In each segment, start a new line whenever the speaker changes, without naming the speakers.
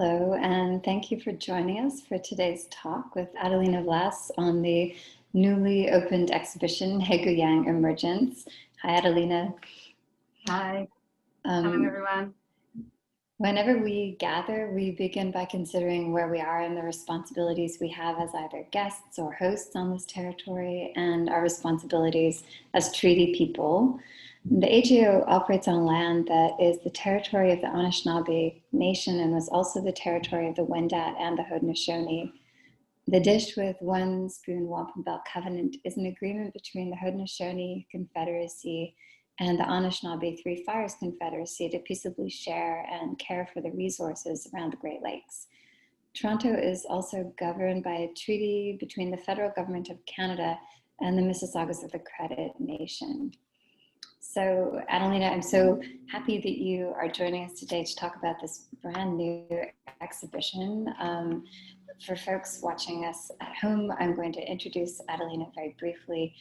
Hello, and thank you for joining us for today's talk with Adelina Vlas on the newly opened exhibition, Haegue Emergence. Hi, Adelina.
Hi. Hello, everyone.
Whenever we gather, we begin by considering where we are and the responsibilities we have as either guests or hosts on this territory, and our responsibilities as treaty people. The AGO operates on land that is the territory of the Anishinaabe Nation and was also the territory of the Wendat and the Haudenosaunee. The Dish with One Spoon Wampum Belt Covenant is an agreement between the Haudenosaunee Confederacy and the Anishinaabe Three Fires Confederacy to peaceably share and care for the resources around the Great Lakes. Toronto is also governed by a treaty between the federal government of Canada and the Mississaugas of the Credit Nation. So, Adelina, I'm so happy that you are joining us today to talk about this brand new exhibition. For folks watching us at home, I'm going to introduce Adelina very briefly,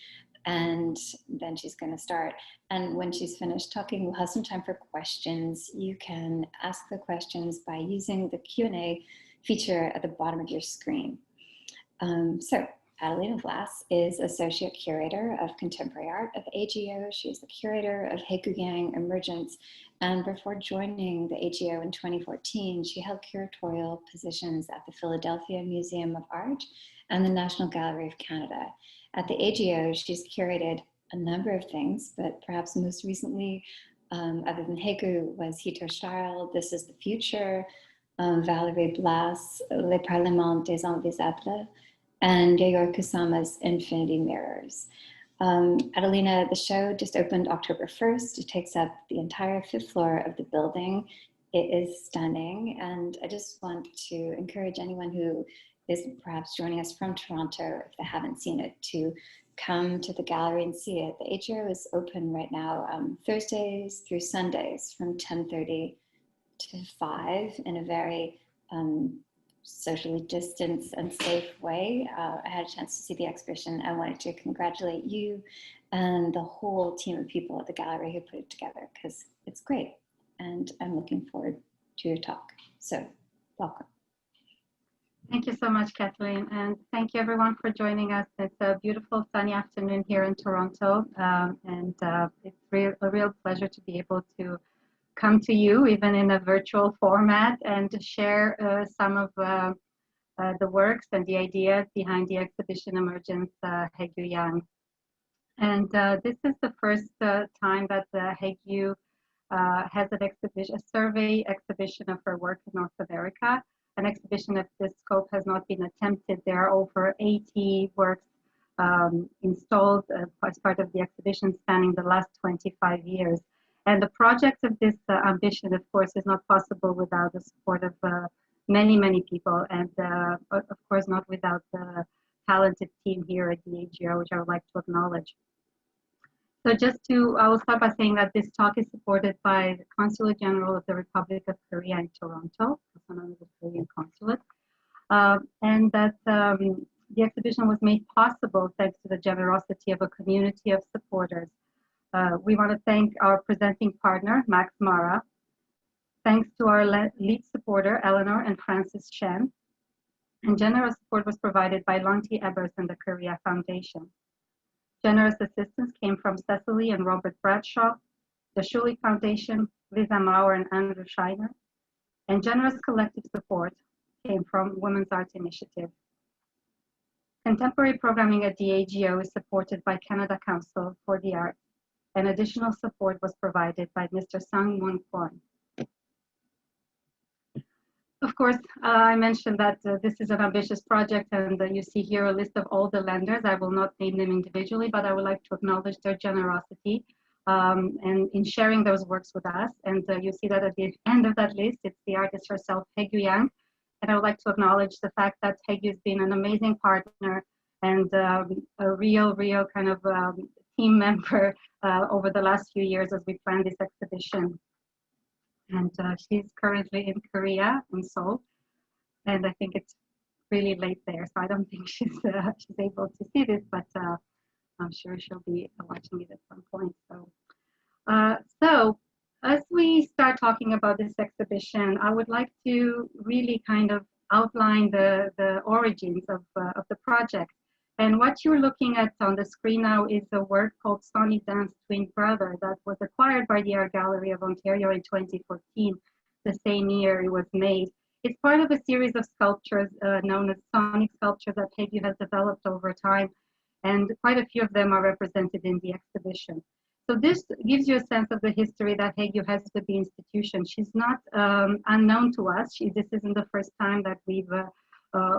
and then she's going to start. And when she's finished talking, we'll have some time for questions. You can ask the questions by using the Q&A feature at the bottom of your screen. So Adelina Vlas is Associate Curator of Contemporary Art at the AGO. She is the Curator of Haegue Emergence. And before joining the AGO in 2014, she held curatorial positions at the Philadelphia Museum of Art and the National Gallery of Canada. At the AGO, she's curated a number of things, but perhaps most recently, other than Haegue, was Hito Charles, This is the Future, Valérie Blas, Les Parlements des Invisibles, and Yayoi Kusama's Infinity Mirrors. Adelina, the show just opened October 1st. It takes up the entire 5th floor of the building. It is stunning, and I just want to encourage anyone who is perhaps joining us from Toronto, if they haven't seen it, to come to the gallery and see it. The AGO is open right now Thursdays through Sundays from 10:30 to 5 in a very socially distanced and safe way. I had a chance to see the exhibition. I wanted to congratulate you and the whole team of people at the gallery who put it together, because it's great. And I'm looking forward to your talk. So welcome.
Thank you so much, Kathleen. And thank you everyone for joining us. It's a beautiful sunny afternoon here in Toronto. It's a real pleasure to be able to come to you, even in a virtual format, and to share some of the works and the ideas behind the exhibition Emergence Haegue. And this is the first time that Haegue has an exhibition, a survey exhibition of her work in North America. An exhibition of this scope has not been attempted. There are over 80 works installed as part of the exhibition spanning the last 25 years. And the project of this ambition, of course, is not possible without the support of many, many people, and of course not without the talented team here at the AGO, which I would like to acknowledge. So I will start by saying that this talk is supported by the Consulate General of the Republic of Korea in Toronto, also known as the Korean Consulate, and that the exhibition was made possible thanks to the generosity of a community of supporters. We want to thank our presenting partner, Max Mara. Thanks to our lead supporter, Eleanor and Francis Shen. And generous support was provided by Lanti Ebers and the Korea Foundation. Generous assistance came from Cecily and Robert Bradshaw, the Schuley Foundation, Lisa Mauer and Andrew Scheiner. And generous collective support came from Women's Art Initiative. Contemporary programming at the AGO is supported by Canada Council for the Arts, and additional support was provided by Mr. Sang Moon Kwon. Of course, I mentioned that this is an ambitious project, and you see here a list of all the lenders. I will not name them individually, but I would like to acknowledge their generosity and in sharing those works with us. And you see that at the end of that list, it's the artist herself, Haegue Yang. And I would like to acknowledge the fact that Haegue has been an amazing partner and a real kind of team member over the last few years as we planned this exhibition. And she's currently in Korea, in Seoul, and I think it's really late there, so I don't think she's able to see this, but I'm sure she'll be watching it at some point. So as we start talking about this exhibition, I would like to really kind of outline the origins of the project. And what you're looking at on the screen now is a work called Sonic Dance Twin Brother that was acquired by the Art Gallery of Ontario in 2014, the same year it was made. It's part of a series of sculptures known as sonic sculptures that Haegue has developed over time, and quite a few of them are represented in the exhibition. So this gives you a sense of the history that Haegue has with the institution. She's not unknown to us. This isn't the first time that we've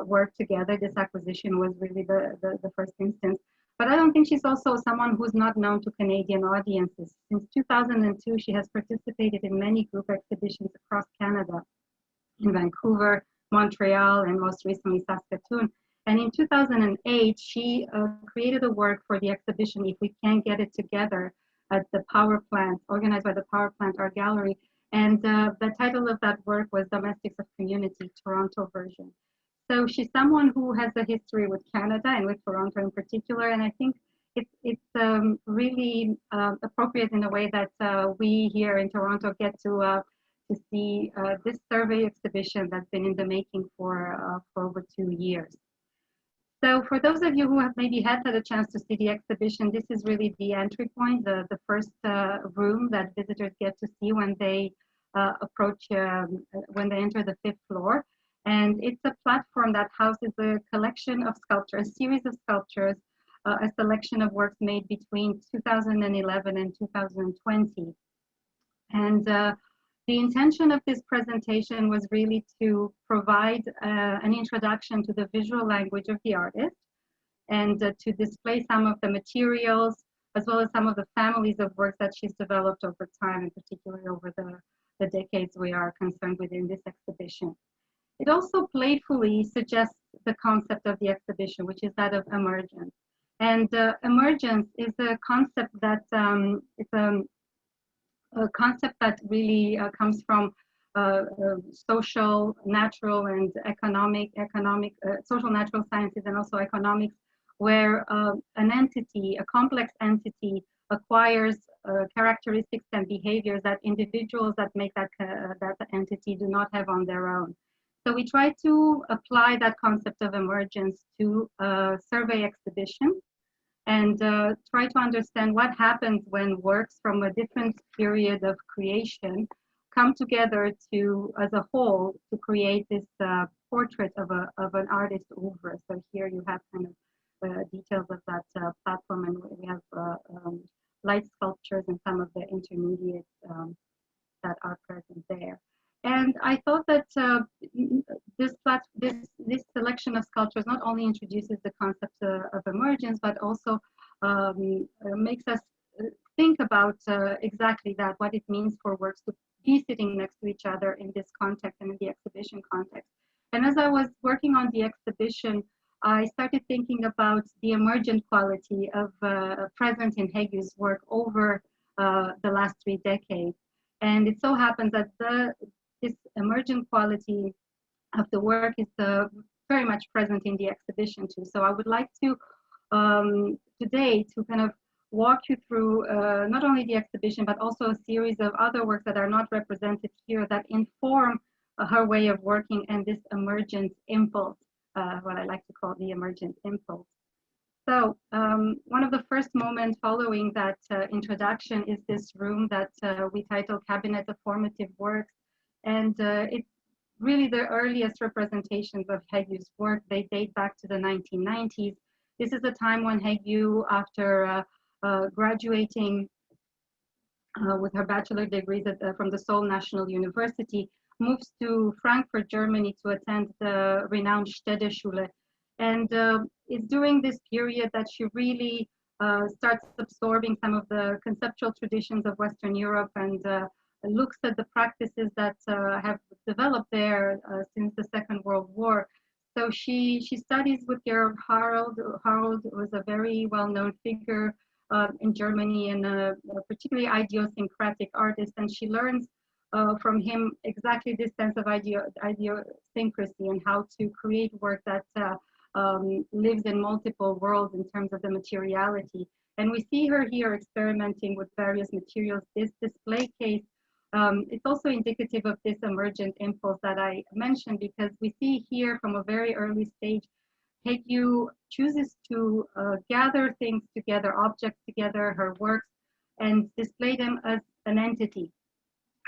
worked together. This acquisition was really the first instance. But I don't think she's also someone who's not known to Canadian audiences. Since 2002, she has participated in many group exhibitions across Canada, in Vancouver, Montreal, and most recently Saskatoon. And in 2008, she created a work for the exhibition, If We Can't Get It Together, at the Power Plant, organized by the Power Plant Art Gallery. And the title of that work was Domestics of Community, Toronto version. So she's someone who has a history with Canada and with Toronto in particular. And I think it's really appropriate in a way that we here in Toronto get to see this survey exhibition that's been in the making for over 2 years. So for those of you who have maybe had a chance to see the exhibition, this is really the entry point, the first room that visitors get to see when they when they enter the 5th floor. And it's a platform that houses a collection of sculptures, a series of sculptures, a selection of works made between 2011 and 2020. And the intention of this presentation was really to provide an introduction to the visual language of the artist and to display some of the materials as well as some of the families of works that she's developed over time, and particularly over the decades we are concerned with in this exhibition. It also playfully suggests the concept of the exhibition, which is that of emergence. And emergence is a concept that a concept that really comes from social, natural, and economic, social, natural sciences, and also economics, where an entity, a complex entity, acquires characteristics and behaviors that individuals that make that entity do not have on their own. So we try to apply that concept of emergence to a survey exhibition and try to understand what happens when works from a different period of creation come together as a whole to create this portrait of an artist's oeuvre. So here you have kind of details of that platform, and we have light sculptures and some of the intermediates that are present there. And I thought that this selection of sculptures not only introduces the concept of emergence, but also makes us think about exactly that, what it means for works to be sitting next to each other in this context and in the exhibition context. And as I was working on the exhibition, I started thinking about the emergent quality of present in Haegue's work over the last 3 decades. And it so happens that this emergent quality of the work is very much present in the exhibition too. So I would like to today to kind of walk you through not only the exhibition, but also a series of other works that are not represented here that inform her way of working and this emergent impulse, what I like to call the emergent impulse. So one of the first moments following that introduction is this room that we title Cabinet of Formative Works. And it's really the earliest representations of Haegue's work. They date back to the 1990s. This is the time when Haegue, after graduating with her bachelor degrees from the Seoul National University, moves to Frankfurt, Germany to attend the renowned Städteschule. And it's during this period that she really starts absorbing some of the conceptual traditions of Western Europe and looks at the practices that have developed there since the Second World War. So she studies with Georg Harold. Harold was a very well-known figure in Germany and a particularly idiosyncratic artist, and she learns from him exactly this sense of idiosyncrasy and how to create work that lives in multiple worlds in terms of the materiality. And we see her here experimenting with various materials. This display case it's also indicative of this emergent impulse that I mentioned, because we see here from a very early stage, Haegue chooses to gather things together, objects together, her works, and display them as an entity.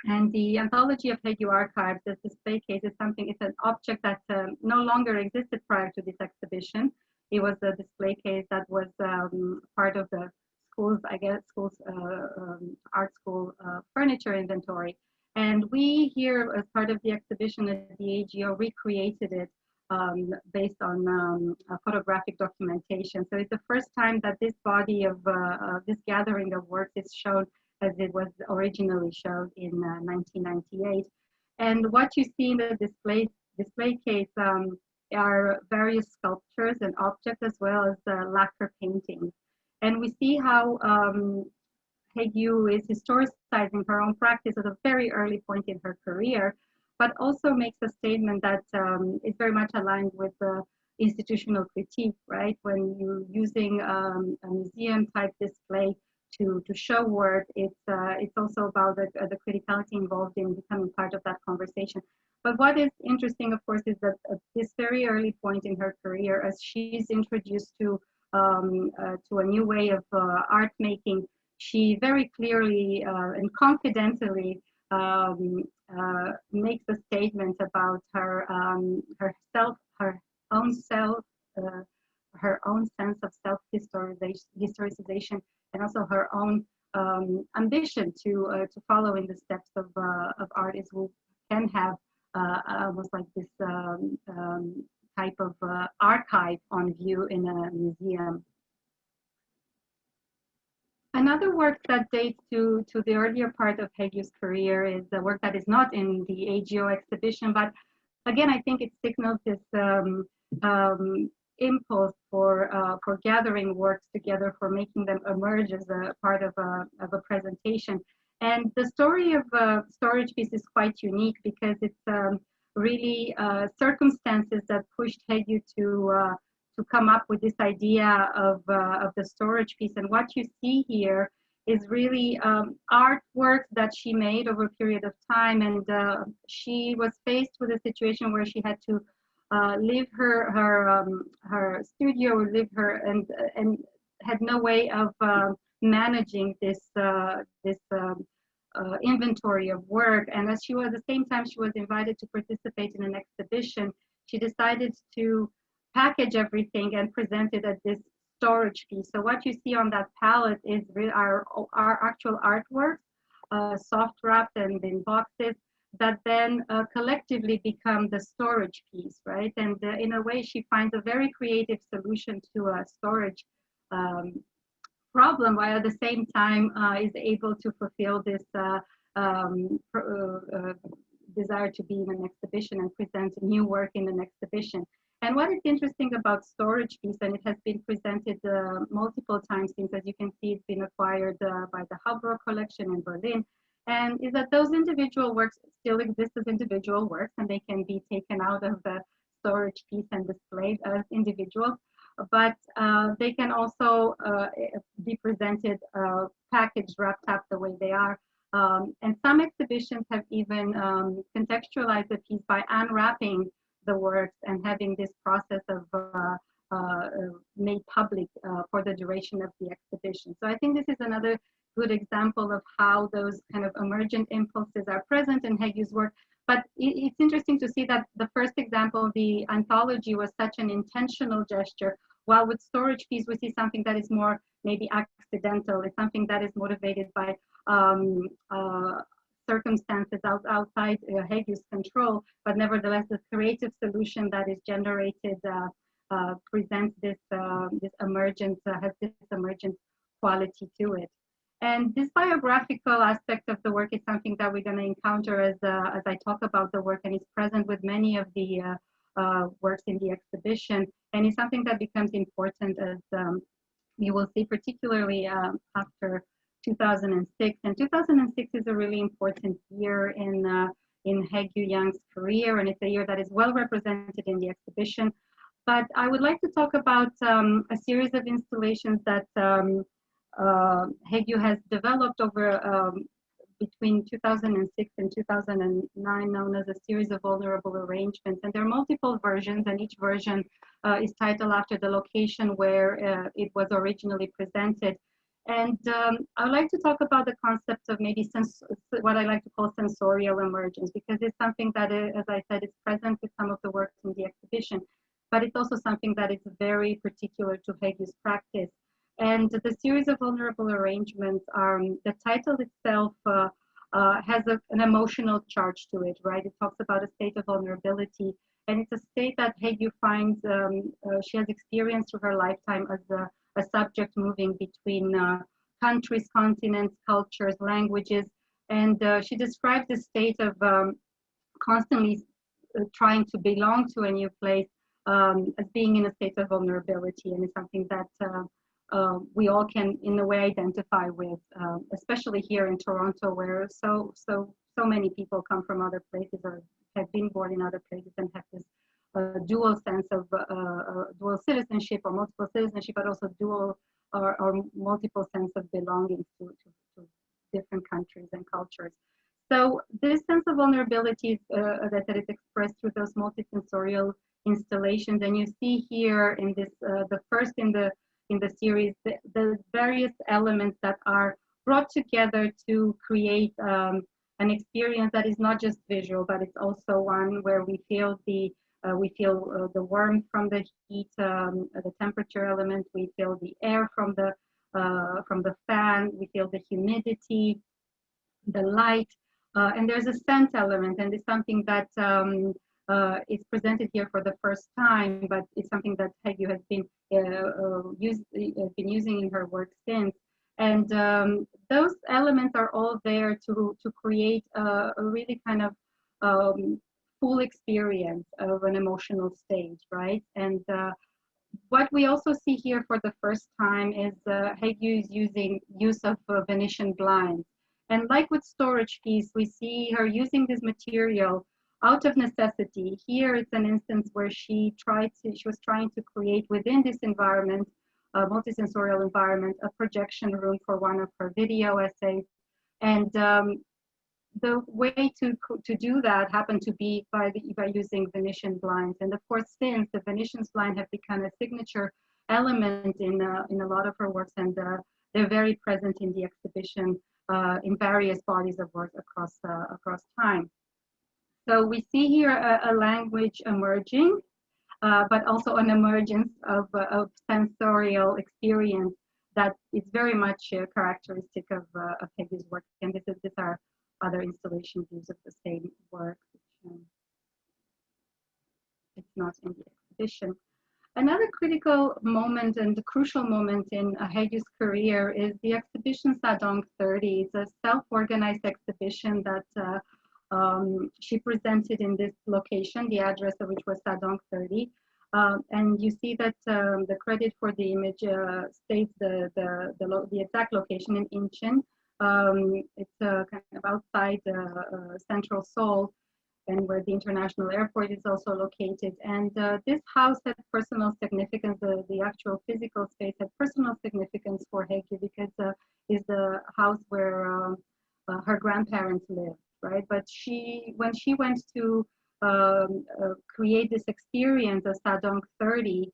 And the anthology of Haegue archives, this display case, is something, it's an object that no longer existed prior to this exhibition. It was a display case that was part of the school's, I guess, school's art school furniture inventory. And we here, as part of the exhibition at the AGO, recreated it based on photographic documentation. So it's the first time that this body of this gathering of works is shown as it was originally shown in 1998. And what you see in the display case are various sculptures and objects, as well as lacquer paintings. And we see how Haegue is historicizing her own practice at a very early point in her career, but also makes a statement that is very much aligned with the institutional critique, right? When you're using a museum type display to show work, it's also about the criticality involved in becoming part of that conversation. But what is interesting, of course, is that at this very early point in her career, as she's introduced to a new way of art making, she very clearly and confidently makes a statement about her herself, her own self, her own sense of self-historicization, and also her own ambition to follow in the steps of artists who can have almost like this type of archive on view in a museum. Another work that dates to the earlier part of Haegue's career is the work that is not in the AGO exhibition, but again, I think it signals this impulse for gathering works together, for making them emerge as a part of a presentation. And the story of Storage Piece is quite unique, because it's really circumstances that pushed Haegue to come up with this idea of the storage piece. And what you see here is really artwork that she made over a period of time. And she was faced with a situation where she had to leave her studio, leave her, and had no way of managing this inventory of work. And as she was, at the same time, she was invited to participate in an exhibition, she decided to package everything and present it as this storage piece. So what you see on that palette is our actual artworks, soft wrapped and in boxes, that then collectively become the storage piece, right? And in a way, she finds a very creative solution to a storage problem, while at the same time is able to fulfill this desire to be in an exhibition and present new work in an exhibition. And what is interesting about storage piece, and it has been presented multiple times since, as you can see, it's been acquired by the Hubro collection in Berlin, and is that those individual works still exist as individual works, and they can be taken out of the storage piece and displayed as individuals, but they can also be presented packaged, wrapped up the way they are. And some exhibitions have even contextualized the piece by unwrapping the works and having this process of made public for the duration of the exhibition. So I think this is another good example of how those kind of emergent impulses are present in Haegue's work. But it's interesting to see that the first example, the anthology, was such an intentional gesture, while with storage piece, we see something that is more maybe accidental. It's something that is motivated by circumstances outside Haegue's control, but nevertheless, the creative solution that is generated presents this emergence, has this emergent quality to it. And this biographical aspect of the work is something that we're going to encounter as I talk about the work, and is present with many of the works in the exhibition, and is something that becomes important as you will see, particularly after 2006. And 2006 is a really important year in Haegue Young's career, and it's a year that is well represented in the exhibition. But I would like to talk about a series of installations that Haegue has developed over between 2006 and 2009 known as a series of vulnerable arrangements. And there are multiple versions, and each version is titled after the location where it was originally presented. And I would like to talk about the concept of maybe what I like to call sensorial emergence, because it's something that, as I said, is present with some of the works in the exhibition, but it's also something that is very particular to Haegue's practice. And the series of vulnerable arrangements are, the title itself has an emotional charge to it, right? It talks about a state of vulnerability, and it's a state that Haegue finds, she has experienced through her lifetime as a subject moving between countries, continents, cultures, languages. And she describes the state of constantly trying to belong to a new place as being in a state of vulnerability. And it's something that we all can, in a way, identify with, especially here in Toronto, where so many people come from other places or have been born in other places and have this dual sense of dual citizenship or multiple citizenship, but also dual or multiple sense of belonging to different countries and cultures. So this sense of vulnerability, as I said, is expressed through those multisensorial installations. And you see here in this, the first in the series, the various elements that are brought together to create an experience that is not just visual, but it's also one where we feel the warmth from the heat, the temperature element. We feel the air from the fan. We feel the humidity, the light, and there's a scent element, and it's something that is presented here for the first time, but it's something that Haegue has been using in her work since. And those elements are all there to create a really kind of full experience of an emotional stage, right? And what we also see here for the first time is Haegue's use of Venetian blinds. And like with storage keys, we see her using this material out of necessity. Here it's an instance where she was trying to create within this environment, a multisensorial environment, a projection room for one of her video essays. And the way to do that happened to be by using Venetian blinds. And of course, since the Venetian blinds have become a signature element in a lot of her works, and they're very present in the exhibition in various bodies of work across time. So we see here a language emerging, but also an emergence of sensorial experience that is very much characteristic of Haegue's work. And these are other installation views of the same work, which it's not in the exhibition. Another critical moment and crucial moment in Haegue's career is the exhibition Sadong 30. It's a self-organized exhibition that she presented in this location, the address of which was Sadong 30. And you see that the credit for the image states the exact location in Incheon. It's kind of outside central Seoul, and where the international airport is also located. And this house had personal significance. The actual physical space had personal significance for Haegue because it's the house where her grandparents lived, right? But when she went to create this experience of Sadong 30,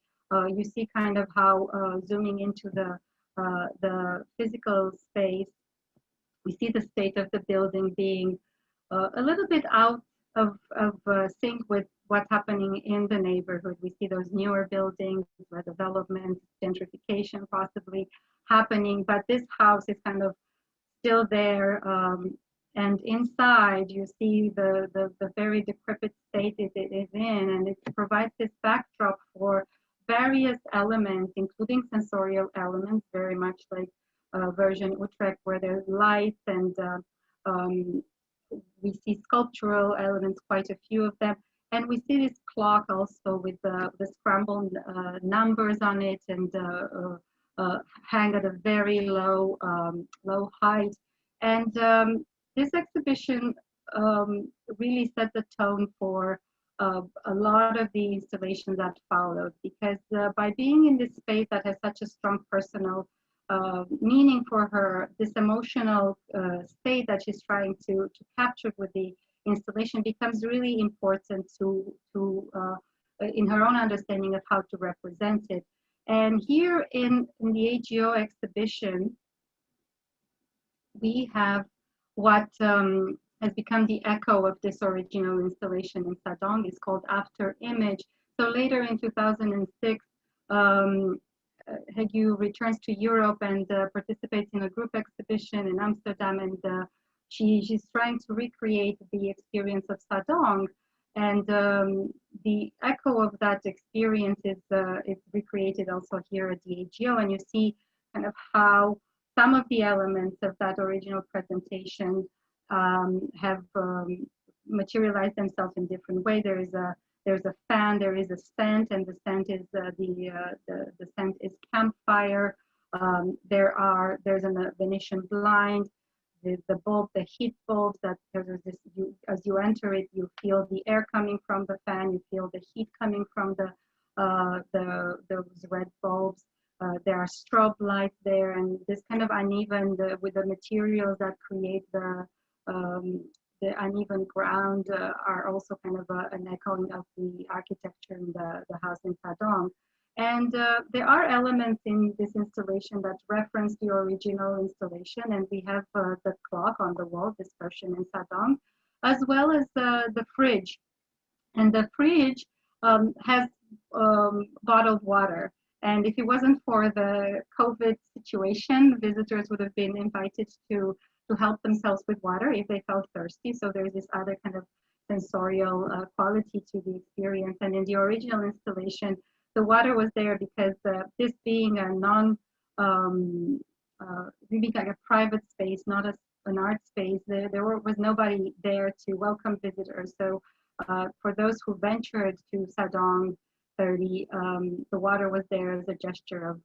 you see kind of how zooming into the physical space, we see the state of the building being a little bit out of sync with what's happening in the neighborhood. We see those newer buildings, where development, gentrification possibly happening, but this house is kind of still there. And inside, you see the very decrepit state it is in, and it provides this backdrop for various elements, including sensorial elements, very much like version Utrecht, where there's lights, and we see sculptural elements, quite a few of them. And we see this clock also with the scrambled numbers on it, and hang at a very low height. And this exhibition really set the tone for a lot of the installations that followed, because by being in this space that has such a strong personal meaning for her, this emotional state that she's trying to capture with the installation becomes really important in her own understanding of how to represent it. And here in the AGO exhibition, we have what has become the echo of this original installation in Sadong. It's called After Image. So later in 2006, Haegue returns to Europe and participates in a group exhibition in Amsterdam, and she's trying to recreate the experience of Sadong. And the echo of that experience is recreated also here at the AGO, and you see kind of how some of the elements of that original presentation have materialized themselves in different ways. There's a fan, there is a scent, and the scent is the scent is campfire. There's a Venetian blind. The bulb, the heat bulbs, that there's this, as you enter it, you feel the air coming from the fan, you feel the heat coming from those red bulbs. There are strobe lights there, and this kind of uneven, with the materials that create the uneven ground are also kind of an echoing of the architecture in the house in Sadong. And there are elements in this installation that reference the original installation, and we have the clock on the wall, this Persian in Sadong, as well as the fridge. And the fridge has bottled water. And if it wasn't for the COVID situation, visitors would have been invited to help themselves with water if they felt thirsty. So there's this other kind of sensorial quality to the experience. And in the original installation, the water was there because this being a being like a private space, not an art space, there was nobody there to welcome visitors. So for those who ventured to Sadong 30, the water was there as a gesture of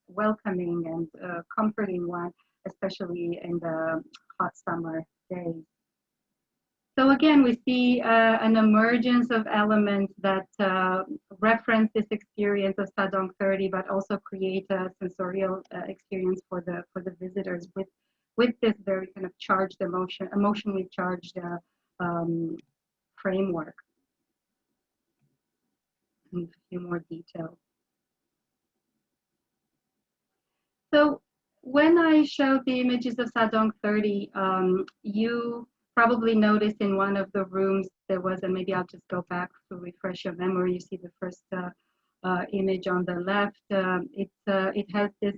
welcoming and comforting one, especially in the hot summer days. So again, we see an emergence of elements that reference this experience of Sadong 30, but also create a sensorial experience for the visitors with this very kind of charged emotionally charged framework. And a few more details. So when I showed the images of Sadong 30, you probably noticed in one of the rooms there was, and maybe I'll just go back to refresh your memory. You see the first image on the left. It has this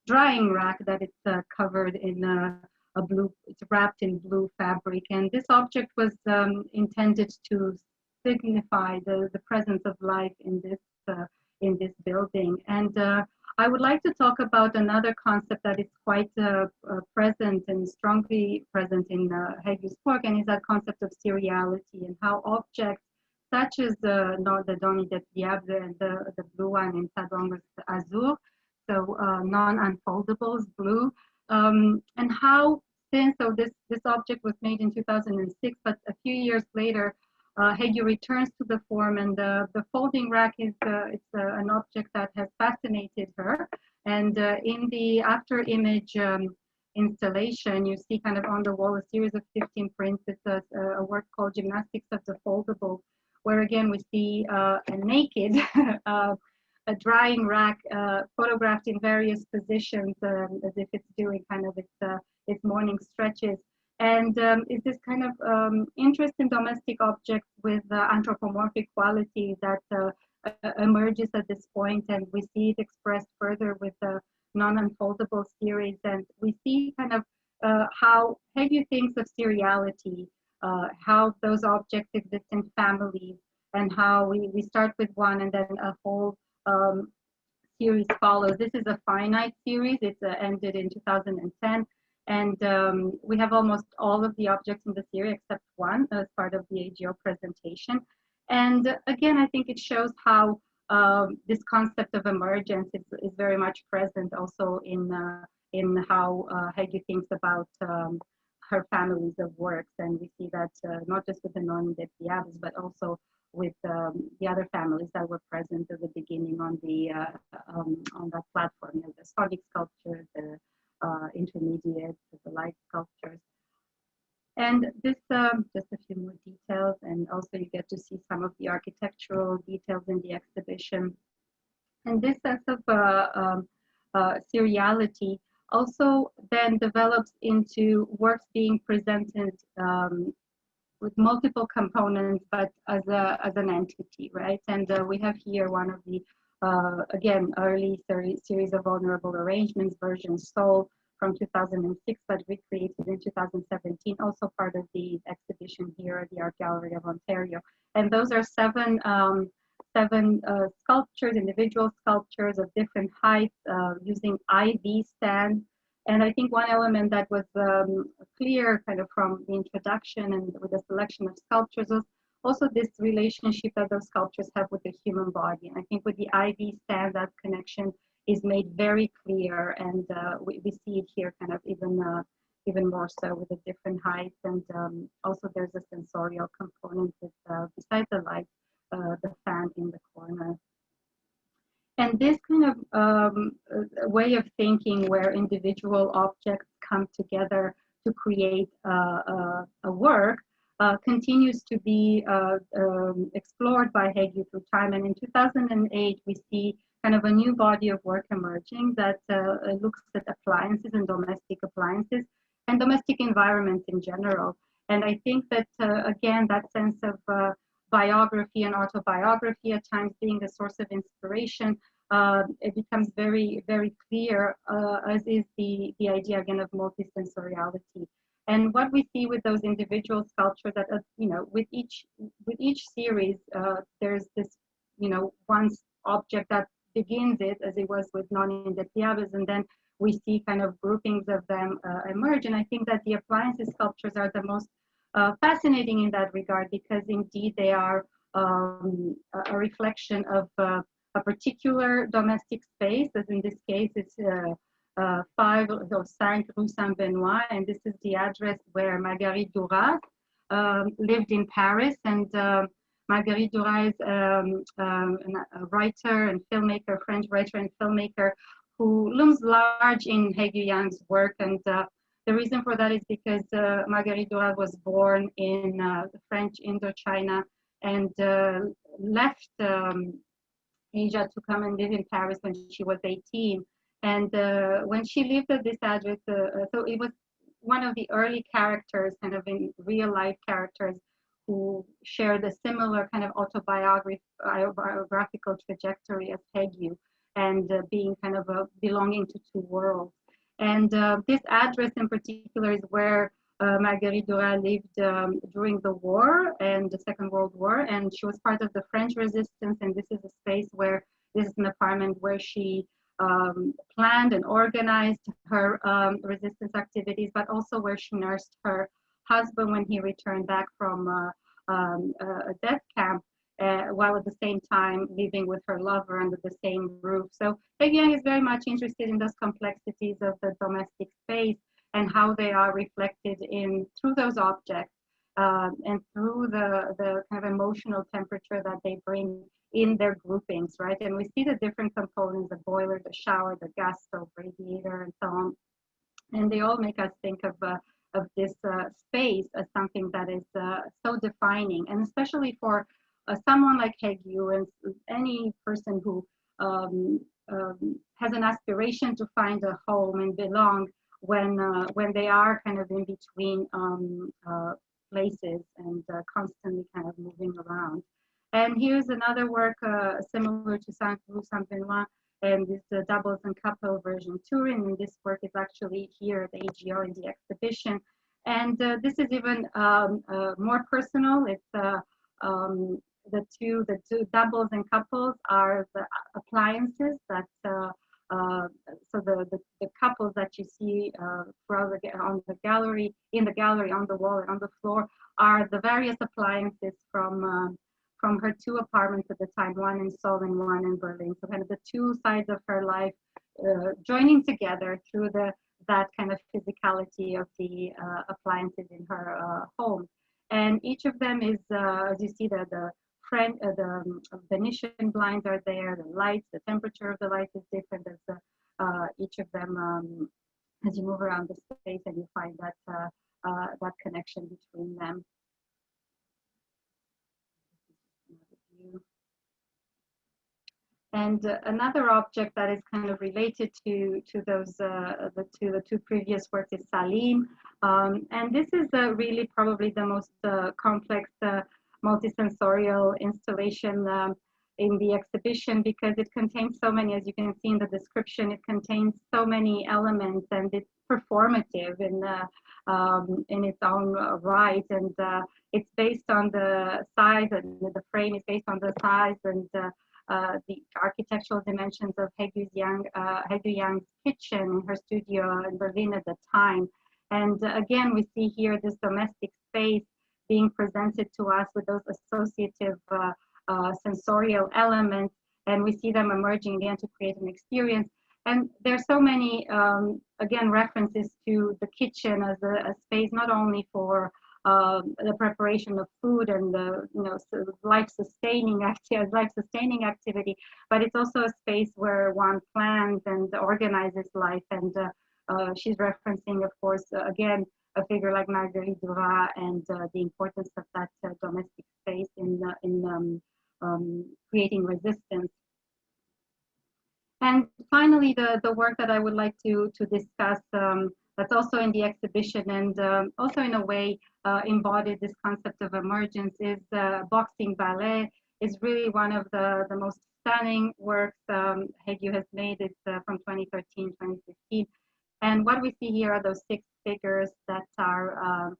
drying rack that it's covered in a blue, it's wrapped in blue fabric. And this object was intended to signify the presence of life in this building. And I would like to talk about another concept that is quite present and strongly present in Haegue's work, and is that concept of seriality, and how objects such as the Doni det Diable and the blue one in Sadong Azur, so non-unfoldables, blue, and how so this object was made in 2006, but a few years later, Haegue returns to the form, and the folding rack is it's an object that has fascinated her. And in the after image installation, you see kind of on the wall a series of 15 prints. It's a work called Gymnastics of the Foldable, where again we see a naked a drying rack photographed in various positions as if it's doing kind of its morning stretches. And it's this kind of interest in domestic objects with anthropomorphic quality that emerges at this point, and we see it expressed further with the non-unfoldable series. And we see kind of how Haegue thinks of seriality, how those objects exist in families, and how we start with one and then a whole series follows. This is a finite series. It's ended in 2010. And we have almost all of the objects in the series except one as part of the AGO presentation. And again, I think it shows how this concept of emergence is very much present also in how Haegue thinks about her families of works. And we see that not just with the Noni det Diables, but also the other families that were present at the beginning on that platform, you know, the sonic sculpture, the intermediate, the light sculptures. And this, just a few more details, and also you get to see some of the architectural details in the exhibition. And this sense of seriality also then develops into works being presented with multiple components, but as an entity, right? And we have here one of the, again, early series of vulnerable arrangements, version Soul from 2006, but recreated in 2017, also part of the exhibition here at the Art Gallery of Ontario. And those are seven sculptures, individual sculptures of different heights, using IV stands. And I think one element that was clear kind of from the introduction and with the selection of sculptures was also this relationship that those sculptures have with the human body. And I think with the IV stand, that connection is made very clear, and we see it here kind of even more so with the different heights. And also there's a sensorial component with, besides the light, the fan in the corner. And this kind of way of thinking where individual objects come together to create a work continues to be explored by Haegue through time. And in 2008, we see kind of a new body of work emerging that looks at appliances and domestic environments in general. And I think that, again, that sense of biography and autobiography at times being the source of inspiration, it becomes very, very clear, as is the idea again of multisensoriality. And what we see with those individual sculptures that, you know, with each series, there's this, you know, one object that begins it, as it was with Non Indepiables, and then we see kind of groupings of them emerge. And I think that the appliances sculptures are the most fascinating in that regard, because indeed they are a reflection of a particular domestic space, as in this case it's 5 Rue Saint-Benoît, and this is the address where Marguerite Duras lived in Paris. And Marguerite Duras is a writer and filmmaker, French writer and filmmaker, who looms large in Haegue Yang's work. And the reason for that is because Marguerite Duras was born in French Indochina and left Asia to come and live in Paris when she was 18. And when she lived at this address, so it was one of the early characters, kind of in real life characters, who shared a similar kind of autobiographical trajectory as Haegue, and being kind of belonging to two worlds. And this address in particular is where Marguerite Duras lived during the war and the Second World War, and she was part of the French resistance. And this is a space where, this is an apartment where she planned and organized her resistance activities, but also where she nursed her husband when he returned back from a death camp, while at the same time living with her lover under the same roof. So Haegue Yang is very much interested in those complexities of the domestic space and how they are reflected through those objects and through the kind of emotional temperature that they bring in their groupings, right? And we see the different components: the boiler, the shower, the gas stove, radiator, and so on. And they all make us think of this space as something that is so defining, and especially for someone like Haegue and any person who has an aspiration to find a home and belong when they are kind of in between places and constantly kind of moving around. And here's another work similar to Rue Saint-Benoît, and this doubles and couple version Turin. And this work is actually here at the AGO in the exhibition. And this is even more personal. It's the two doubles and couples are the appliances that so the couples that you see throughout on the gallery, in the gallery, on the wall and on the floor, are the various appliances from her two apartments at the time, one in Seoul and one in Berlin. So kind of the two sides of her life joining together through that kind of physicality of the appliances in her home. And each of them is, as you see, the Venetian blinds are there, the lights, the temperature of the light is different as each of them, as you move around the space and you find that connection between them. And another object that is kind of related to those the two previous works is Salim, and this is really probably the most complex multisensorial installation in the exhibition, because it contains so many, as you can see in the description, it contains so many elements, and it's performative in its own right, and it's based on the size, and the frame is based on the size and the architectural dimensions of Haegue Yang's kitchen in her studio in Berlin at the time. And again, we see here this domestic space being presented to us with those associative sensorial elements, and we see them emerging again to create an experience. And there's so many, again, references to the kitchen as a space not only for the preparation of food and the life-sustaining activity, but it's also a space where one plans and organizes life. And she's referencing, of course, again, a figure like Marguerite Duras and the importance of that domestic space in creating resistance. And finally, the work that I would like to discuss that's also in the exhibition and also in a way embodied this concept of emergence is Boxing Ballet. Is really one of the most stunning works Haegue has made. It's from 2013, 2015. And what we see here are those 6 figures that are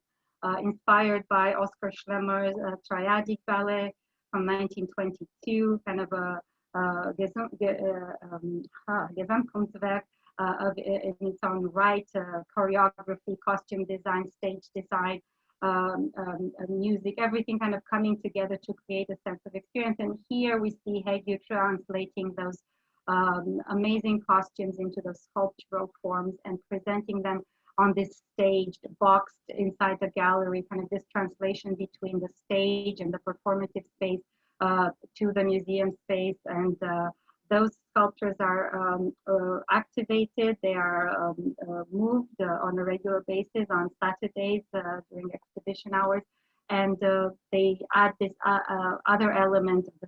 inspired by Oskar Schlemmer's triadic ballet from 1922, kind of a Gesamtkunstwerk in its own right, choreography, costume design, stage design, music, everything kind of coming together to create a sense of experience. And here we see Haegue translating those amazing costumes into those sculptural forms and presenting them on this stage, boxed inside the gallery, kind of this translation between the stage and the performative space to the museum space. And those sculptures are activated, they are moved on a regular basis on Saturdays during exhibition hours, and they add this other element of the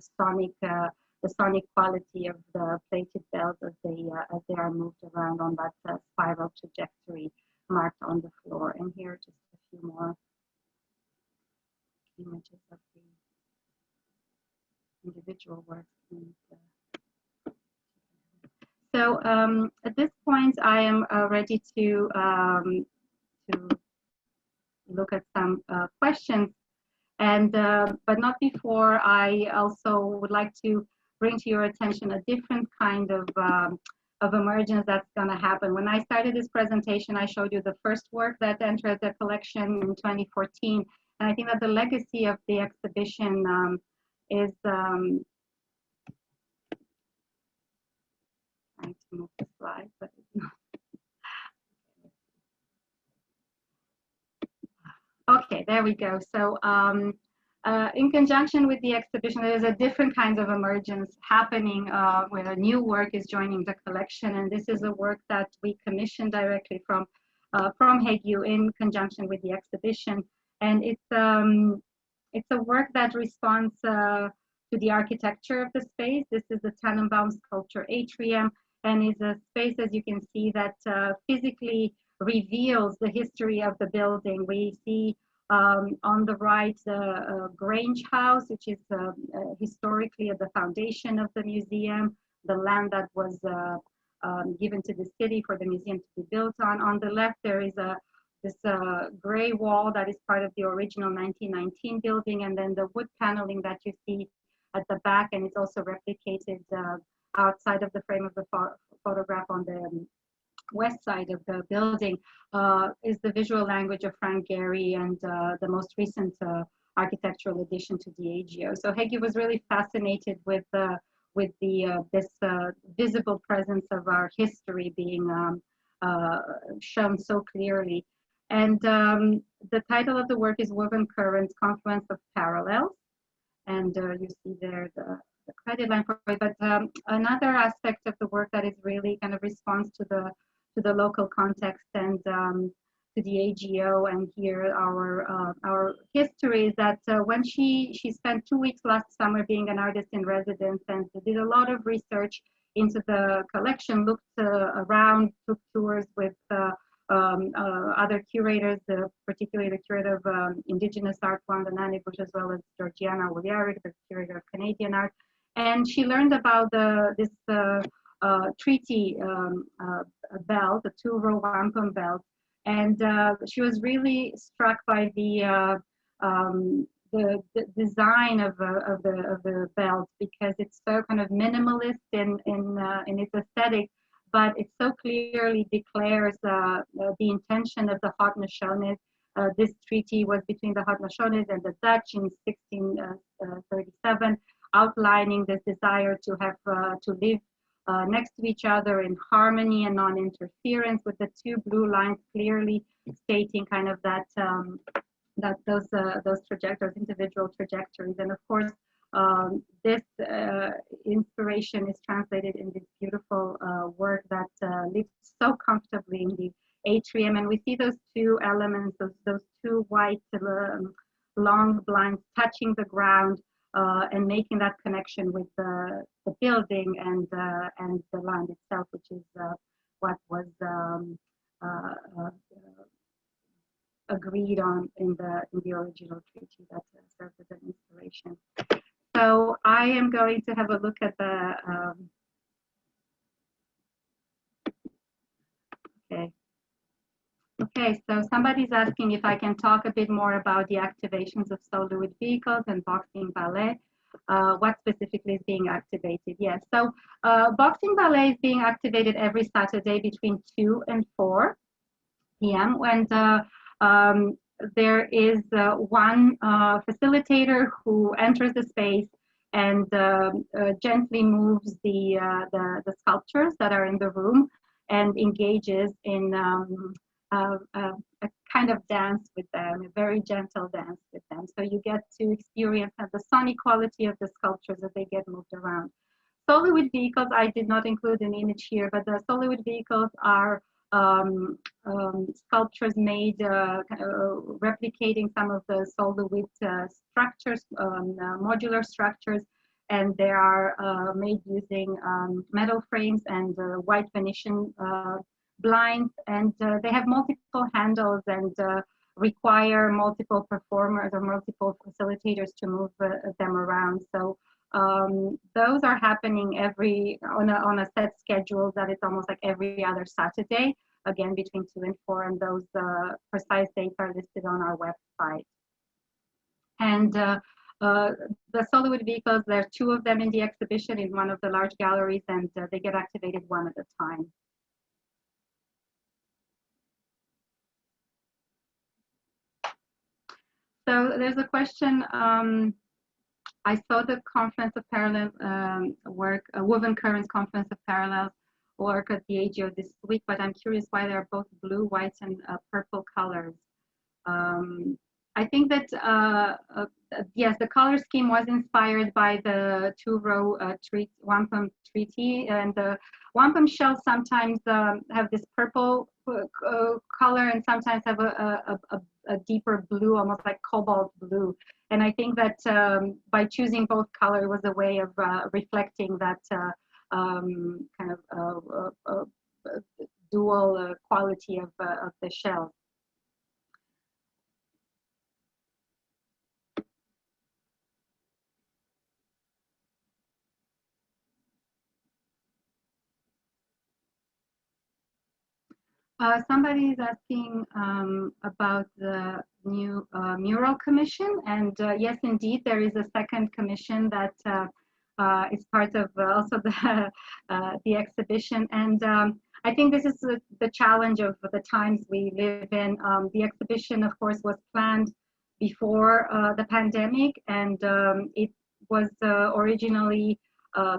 sonic quality of the plated bells as they are moved around on that spiral trajectory marked on the floor. And here just a few more images of the individual works. So at this point, I am ready to look at some questions, and but not before. I also would like to bring to your attention a different kind of emergence that's going to happen. When I started this presentation, I showed you the first work that entered the collection in 2014, and I think that the legacy of the exhibition is trying to move the slide, but it's not. Okay, there we go. So in conjunction with the exhibition, there's a different kind of emergence happening where a new work is joining the collection. And this is a work that we commissioned directly from Haegue in conjunction with the exhibition. And it's a work that responds to the architecture of the space. This is the Tannenbaum sculpture atrium, and is a space, as you can see, that physically reveals the history of the building. We see on the right the Grange House, which is historically at the foundation of the museum, the land that was given to the city for the museum to be built on. On the left, there is this gray wall that is part of the original 1919 building, and then the wood paneling that you see at the back, and it's also replicated outside of the frame of the photograph on the west side of the building, is the visual language of Frank Gehry and the most recent architectural addition to Diageo. So Haegue was really fascinated with this visible presence of our history being shown so clearly. And the title of the work is Woven Currents, Confluence of Parallels. and you see there the credit line for it. But another aspect of the work that is really kind of response to the local context and to the AGO and here our history is that when she spent 2 weeks last summer being an artist in residence and did a lot of research into the collection, looked around, took tours with other curators, particularly the curator of Indigenous art, Wanda Nannibush, as well as Georgiana Wolyaric, the curator of Canadian art. And she learned about this treaty belt, the 2-row wampum belt. And she was really struck by the design of the belt because it's so kind of minimalist in its aesthetic, but it so clearly declares the intention of the Haudenosaunee. This treaty was between the Haudenosaunee and the Dutch in 1637, outlining this desire to have to live next to each other in harmony and non-interference, with the 2 blue lines clearly stating kind of that those trajectories, individual trajectories. And of course, this inspiration is translated in this beautiful work that lives so comfortably in the atrium. And we see those 2 elements, those 2 white long blinds touching the ground and making that connection with the building and the land itself, which is what was agreed on in the original treaty that served as an inspiration. So I am going to have a look at the okay, so somebody's asking if I can talk a bit more about the activations of soloid vehicles and Boxing Ballet. What specifically is being activated? Yes, so Boxing Ballet is being activated every Saturday between 2 and 4 p.m. when there is one facilitator who enters the space and gently moves the sculptures that are in the room and engages in a kind of dance with them, a very gentle dance with them. So you get to experience the sonic quality of the sculptures as they get moved around. Soloid vehicles, I did not include an image here, but the soloid vehicles are sculptures made replicating some of the soloid structures, modular structures, and they are made using metal frames and white Venetian blinds, and they have multiple handles and require multiple performers or multiple facilitators to move them around. So those are happening on a set schedule that is almost like every other Saturday, again between 2 and 4, and those precise dates are listed on our website. And the soloid vehicles, there are 2 of them in the exhibition in one of the large galleries, and they get activated one at a time. So there's a question. I saw the Conference of Parallel work, Woven Currents Conference of Parallels work at the AGO this week, but I'm curious why they're both blue, white, and purple colors. I think that, yes, the color scheme was inspired by the 2-row wampum treaty, and the wampum shells sometimes have this purple color and sometimes have a deeper blue, almost like cobalt blue. And I think that by choosing both color was a way of reflecting that kind of dual quality of the shell. Somebody is asking about the new mural commission, and yes, indeed, there is a second commission that is part of also the exhibition. And I think this is the challenge of the times we live in. The exhibition, of course, was planned before the pandemic, and it was originally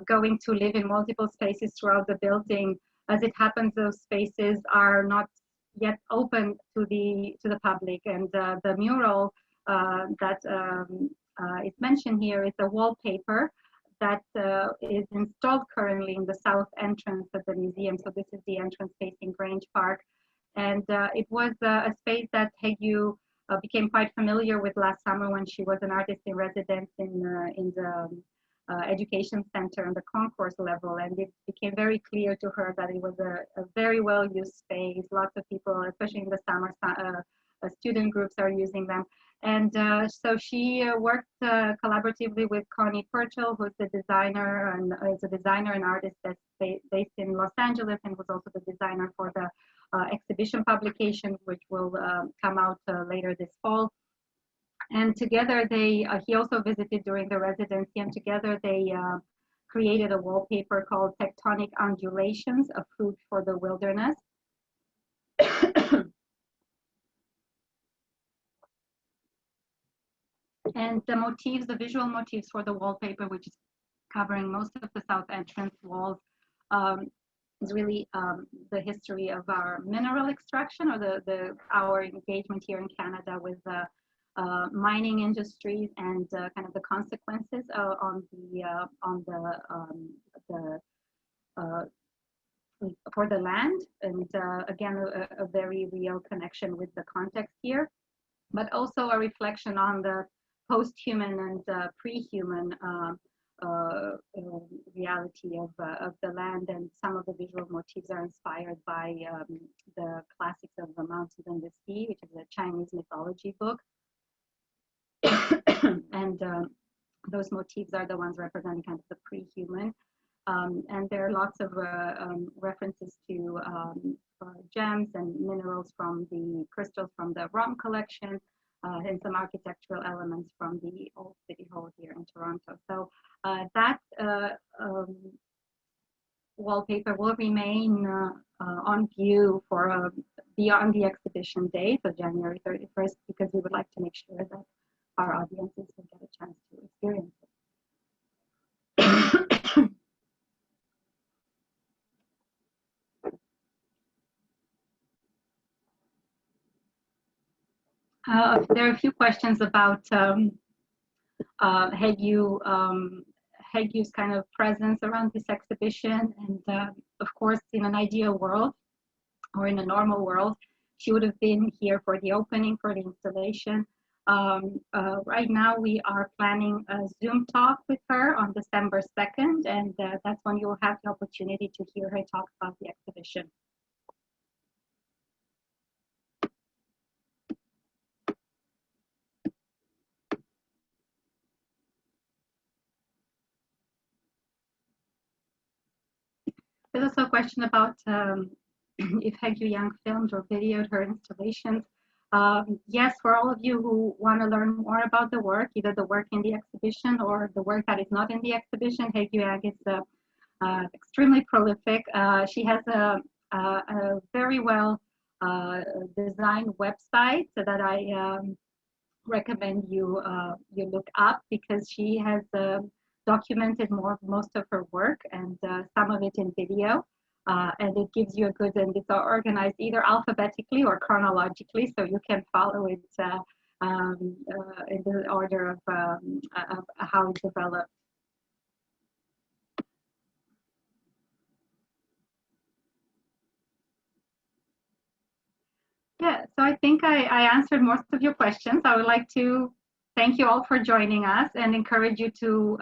going to live in multiple spaces throughout the building. As it happens, those spaces are not yet open to the public, and the mural that is mentioned here is a wallpaper that is installed currently in the south entrance of the museum. So this is the entrance facing Grange Park. And it was a space that Haegue became quite familiar with last summer when she was an artist in residence in the education center on the concourse level. And it became very clear to her that it was a very well-used space. Lots of people, especially in the summer, student groups are using them. And so she worked collaboratively with Connie Purchell, who's the designer and is a designer and artist that's based in Los Angeles, and was also the designer for the exhibition publication, which will come out later this fall. And together he also visited during the residency, and together they created a wallpaper called Tectonic Undulations, a Food for the Wilderness. And the motifs, the visual motifs for the wallpaper, which is covering most of the south entrance walls, is really the history of our mineral extraction, or our engagement here in Canada with the mining industries, and kind of the consequences for the land, and again a very real connection with the context here, but also a reflection on the post-human and pre-human reality of the land. And some of the visual motifs are inspired by the classics of the mountains and the sea, which is a Chinese mythology book. And those motifs are the ones representing kind of the pre-human. And there are lots of references to gems and minerals from the crystals from the ROM collection, and some architectural elements from the old City Hall here in Toronto. So that wallpaper will remain on view for beyond the exhibition day, so January 31st, because we would like to make sure that our audiences will get a chance to experience it. There are a few questions about Haegue's kind of presence around this exhibition. And of course, in an ideal world, or in a normal world, she would have been here for the opening, for the installation. Right now, we are planning a Zoom talk with her on December 2nd, and that's when you will have the opportunity to hear her talk about the exhibition. There's also a question about if Haegue Young filmed or videoed her installations. Yes, for all of you who want to learn more about the work, either the work in the exhibition or the work that is not in the exhibition, Haegue Young is extremely prolific. She has a very well designed website that I recommend you look up, because she has documented most of her work, and some of it in video. And it gives you a good, and it's organized either alphabetically or chronologically, so you can follow it in the order of how it developed. Yeah, so I think I answered most of your questions. I would like to thank you all for joining us and encourage you to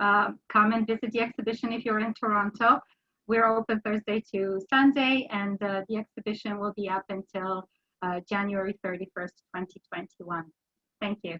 come and visit the exhibition if you're in Toronto. We're open Thursday to Sunday, and the exhibition will be up until January 31st, 2021. Thank you.